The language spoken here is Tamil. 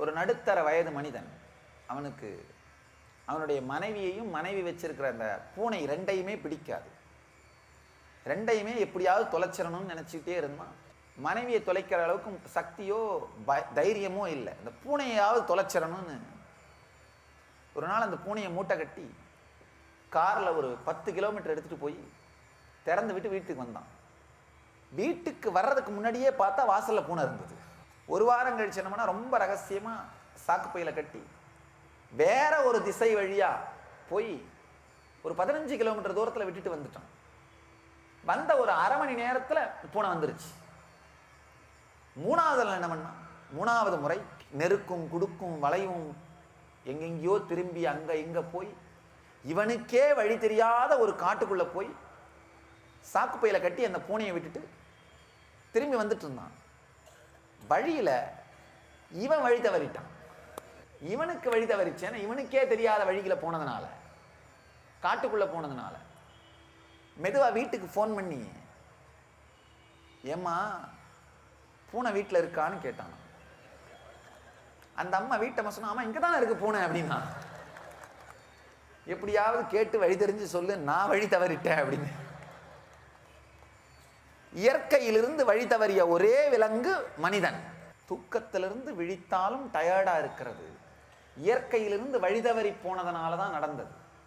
ஒரு நடுத்தர வயது மனிதன், அவனுக்கு அவனுடைய மனைவியையும் மனைவி வச்சிருக்கிற அந்த பூனை ரெண்டையுமே பிடிக்காது. ரெண்டையுமே எப்படியாவது தொலைச்சிடணும்னு நினச்சிக்கிட்டே இருந்தான். மனைவியை தொலைக்கிற அளவுக்கு சக்தியோ தைரியமோ இல்லை. அந்த பூனையாவது தொலைச்சிடணும்னு ஒரு நாள் அந்த பூனையை மூட்டை கட்டி காரில் ஒரு 10 கிலோமீட்டர் எடுத்துகிட்டு போய் திறந்து விட்டு வீட்டுக்கு வந்தான். வீட்டுக்கு வர்றதுக்கு முன்னாடியே பார்த்தா வாசலில் பூனை இருந்தது. ஒரு வாரம் கழிச்சு என்னன்னா ரொம்ப ரகசியமாக சாக்கு பையில கட்டி வேற ஒரு திசை வழியாக போய் ஒரு 15 கிலோமீட்டர் தூரத்தில் விட்டுட்டு வந்துட்டான். வந்த ஒரு அரை மணி நேரத்தில் பூனை வந்துருச்சு. மூணாவதுல என்ன பண்ணான், மூணாவது முறை நெருக்கும் குடுக்கும் வளையும் எங்கெங்கேயோ திரும்பி அங்கே இங்கே போய் இவனுக்கே வழி தெரியாத ஒரு காட்டுக்குள்ளே போய் சாக்கு பையில கட்டி அந்த பூனையை விட்டுட்டு திரும்பி வந்துட்டு இருந்தான். வழியில் இவன் வழி தவறிட்டான். இவனுக்கு வழி தவறிச்சேன்னா இவனுக்கே தெரியாத வழிகளை போனதுனால, காட்டுக்குள்ளே போனதுனால மெதுவாக வீட்டுக்கு ஃபோன் பண்ணி, ஏம்மா பூனை வீட்டில் இருக்கான்னு கேட்டான். அந்த அம்மா வீட்டை சொன்னா, ஆமா இங்கே தானே இருக்கு பூனை அப்படின்னா. எப்படியாவது கேட்டு வழி தெரிஞ்சு சொல்லு, நான் வழி தவறிட்டேன் அப்படின்னு. இயற்கையிலிருந்து வழி தவறிய ஒரே விலங்கு மனிதன். தூக்கத்திலிருந்து விழித்தாலும் டயர்டா இருக்கிறது. இயற்கையிலிருந்து வழி தவறி போனதுனால தான் நடந்தது.